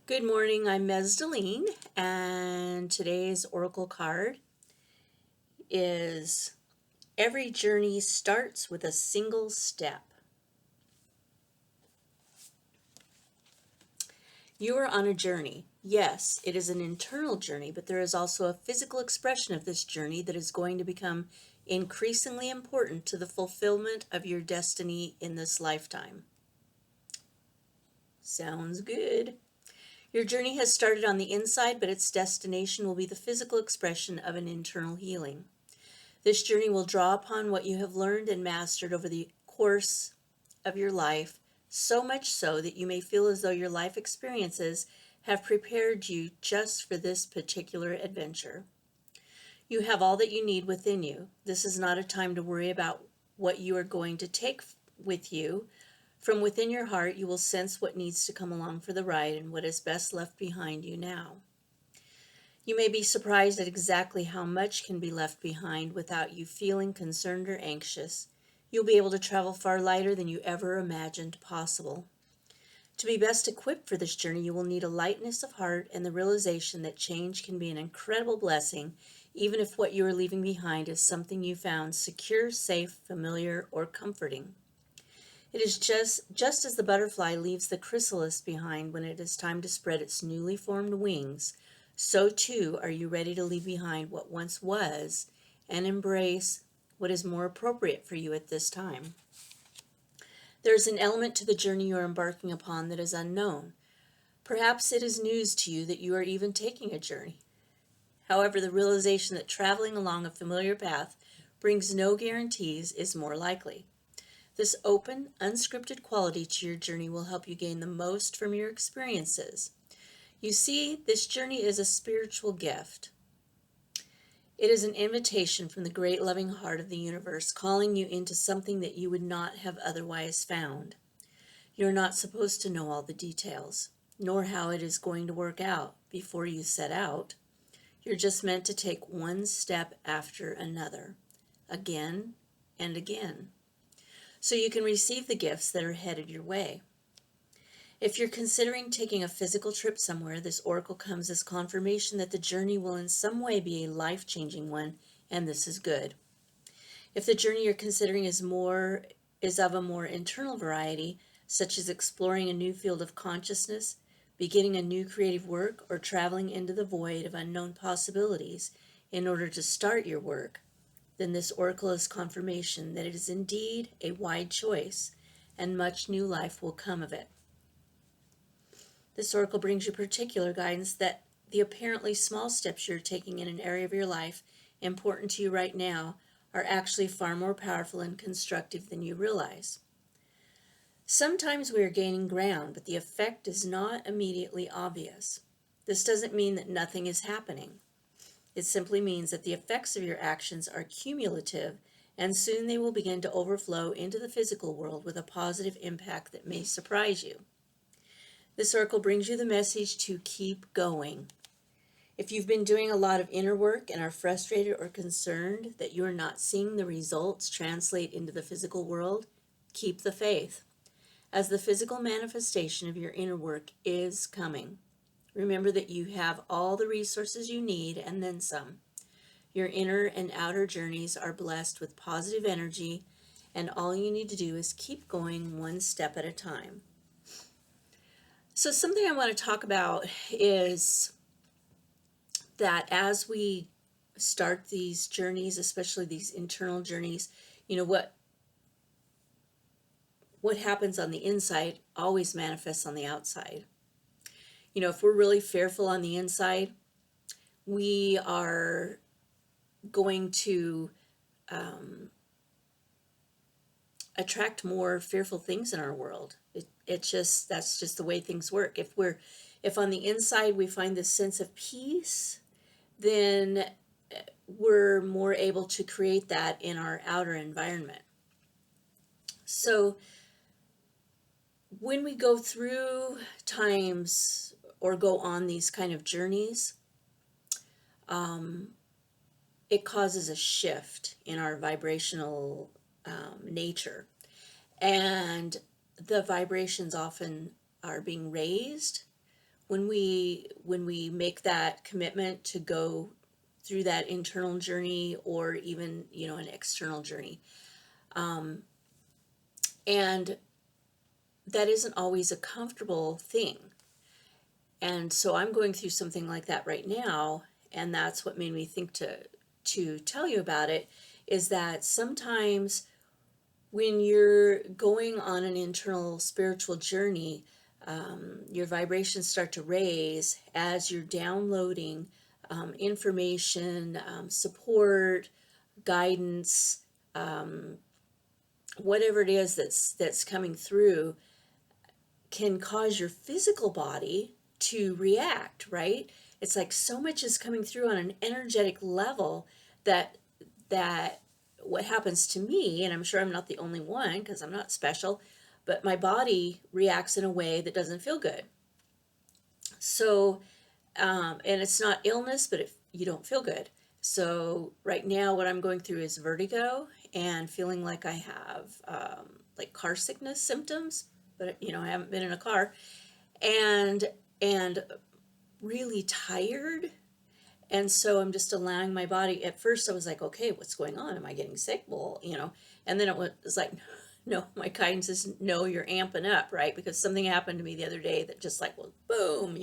Good morning, I'm Mesdeline, and today's oracle card is every journey starts with a single step. You are on a journey. Yes, it is an internal journey, but there is also a physical expression of this journey that is going to become increasingly important to the fulfillment of your destiny in this lifetime. Sounds good. Your journey has started on the inside, but its destination will be the physical expression of an internal healing. This journey will draw upon what you have learned and mastered over the course of your life, so much so that you may feel as though your life experiences have prepared you just for this particular adventure. You have all that you need within you. This is not a time to worry about what you are going to take with you. From within your heart, you will sense what needs to come along for the ride and what is best left behind you now. You may be surprised at exactly how much can be left behind without you feeling concerned or anxious. You'll be able to travel far lighter than you ever imagined possible. To be best equipped for this journey, you will need a lightness of heart and the realization that change can be an incredible blessing, even if what you are leaving behind is something you found secure, safe, familiar, or comforting. It is just as the butterfly leaves the chrysalis behind when it is time to spread its newly formed wings, so too are you ready to leave behind what once was and embrace what is more appropriate for you at this time. There is an element to the journey you are embarking upon that is unknown. Perhaps it is news to you that you are even taking a journey. However, the realization that traveling along a familiar path brings no guarantees is more likely. This open, unscripted quality to your journey will help you gain the most from your experiences. You see, this journey is a spiritual gift. It is an invitation from the great loving heart of the universe, calling you into something that you would not have otherwise found. You're not supposed to know all the details, nor how it is going to work out before you set out. You're just meant to take one step after another, again and again, so you can receive the gifts that are headed your way. If you're considering taking a physical trip somewhere, this oracle comes as confirmation that the journey will in some way be a life-changing one, and this is good. If the journey you're considering is of a more internal variety, such as exploring a new field of consciousness, beginning a new creative work, or traveling into the void of unknown possibilities in order to start your work, then this oracle is confirmation that it is indeed a wide choice, and much new life will come of it. This oracle brings you particular guidance that the apparently small steps you're taking in an area of your life important to you right now are actually far more powerful and constructive than you realize. Sometimes we are gaining ground, but the effect is not immediately obvious. This doesn't mean that nothing is happening. It simply means that the effects of your actions are cumulative, and soon they will begin to overflow into the physical world with a positive impact that may surprise you. This oracle brings you the message to keep going. If you've been doing a lot of inner work and are frustrated or concerned that you are not seeing the results translate into the physical world, keep the faith, as the physical manifestation of your inner work is coming. Remember that you have all the resources you need and then some. Your inner and outer journeys are blessed with positive energy, and all you need to do is keep going one step at a time. So something I want to talk about is that as we start these journeys, especially these internal journeys, what happens on the inside always manifests on the outside. If we're really fearful on the inside, we are going to attract more fearful things in our world. That's just the way things work. If on the inside we find this sense of peace, then we're more able to create that in our outer environment. So when we go through times or go on these kind of journeys, it causes a shift in our vibrational nature. And the vibrations often are being raised when we make that commitment to go through that internal journey, or even an external journey, and that isn't always a comfortable thing. And so I'm going through something like that right now, and that's what made me think to tell you about it, is that sometimes when you're going on an internal spiritual journey, your vibrations start to raise as you're downloading information, support, guidance, whatever it is that's coming through, can cause your physical body to react, right? It's like so much is coming through on an energetic level that what happens to me, and I'm sure I'm not the only one because I'm not special, but my body reacts in a way that doesn't feel good. So, and it's not illness, but you don't feel good. So right now what I'm going through is vertigo and feeling like I have like car sickness symptoms, but I haven't been in a car, and really tired. And so I'm just allowing my body. At first I was like, okay, what's going on? Am I getting sick? Well, and then it was like, no, my guidance is no, you're amping up, right? Because something happened to me the other day that just like, well, boom,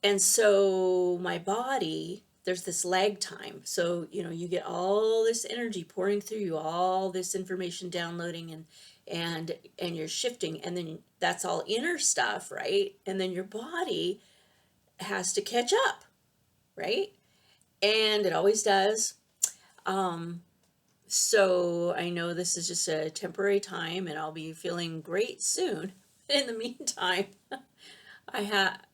and so my body, there's this lag time. So, you get all this energy pouring through you, all this information downloading, and you're shifting, and then that's all inner stuff, right? And then your body has to catch up, right? And it always does. So I know this is just a temporary time, and I'll be feeling great soon. In the meantime,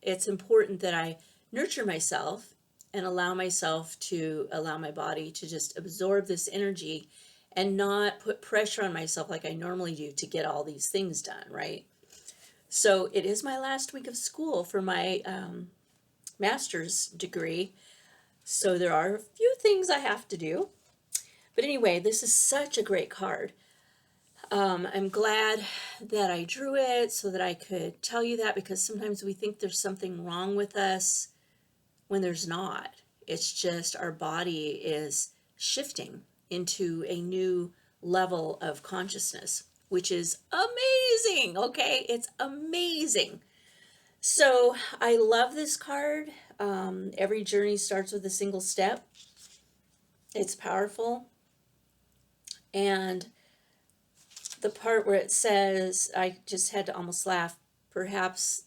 it's important that I nurture myself and allow my body to just absorb this energy and not put pressure on myself like I normally do to get all these things done, right? So it is my last week of school for my master's degree. So there are a few things I have to do. But anyway, this is such a great card. I'm glad that I drew it so that I could tell you that, because sometimes we think there's something wrong with us when there's not. It's just our body is shifting into a new level of consciousness, which is amazing, okay? It's amazing. So I love this card. Every journey starts with a single step. It's powerful. And the part where it says, I just had to almost laugh, perhaps,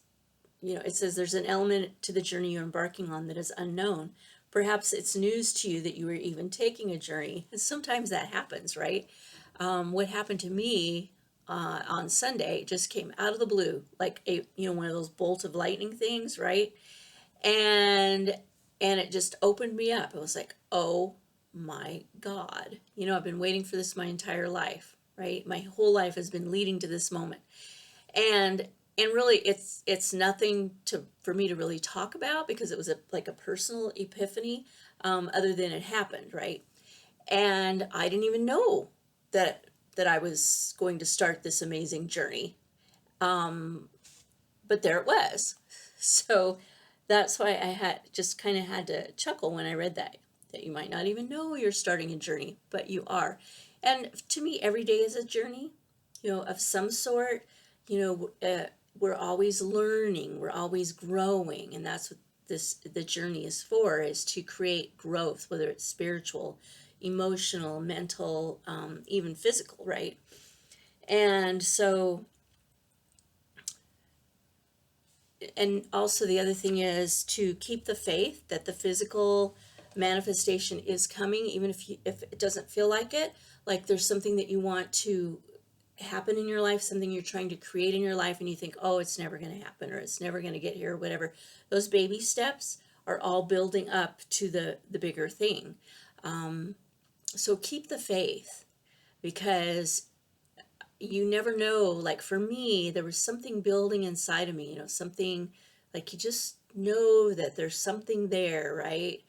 it says there's an element to the journey you're embarking on that is unknown. Perhaps it's news to you that you were even taking a journey. And sometimes that happens, right? What happened to me on Sunday just came out of the blue, like one of those bolt of lightning things, right? And it just opened me up. It was like, oh my God, I've been waiting for this my entire life, right? My whole life has been leading to this moment. And really it's nothing for me to really talk about, because it was like a personal epiphany, other than it happened, right? And I didn't even know that I was going to start this amazing journey. But there it was. So that's why I kind of had to chuckle when I read that you might not even know you're starting a journey, but you are. And to me, every day is a journey, of some sort. We're always learning, we're always growing, and that's what the journey is for, is to create growth, whether it's spiritual, emotional, mental, even physical, right? And so, and also the other thing is to keep the faith that the physical manifestation is coming, even if it doesn't feel like it. Like there's something that you want to happen in your life, something you're trying to create in your life, and you think, oh, it's never going to happen, or it's never going to get here, or whatever. Those baby steps are all building up to the bigger thing. So keep the faith, because you never know. Like for me, there was something building inside of me, something like you just know that there's something there, right?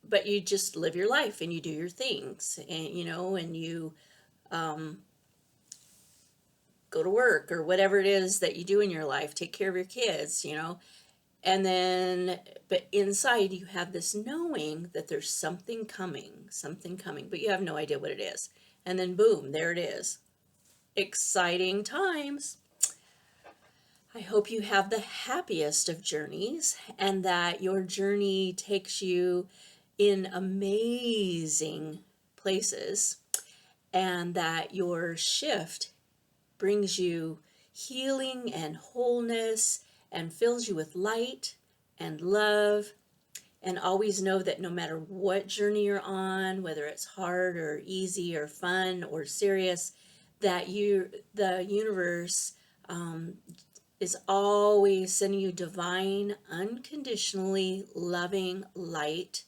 But you just live your life and you do your things, and and you go to work or whatever it is that you do in your life, take care of your kids, and then, but inside you have this knowing that there's something coming, but you have no idea what it is. And then boom, there it is. Exciting times. I hope you have the happiest of journeys and that your journey takes you in amazing places and that your shift brings you healing and wholeness and fills you with light and love. And always know that no matter what journey you're on, whether it's hard or easy or fun or serious, that the universe is always sending you divine, unconditionally loving light.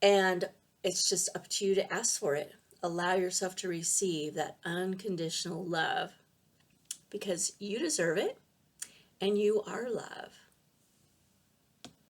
And it's just up to you to ask for it. Allow yourself to receive that unconditional love because you deserve it and you are love.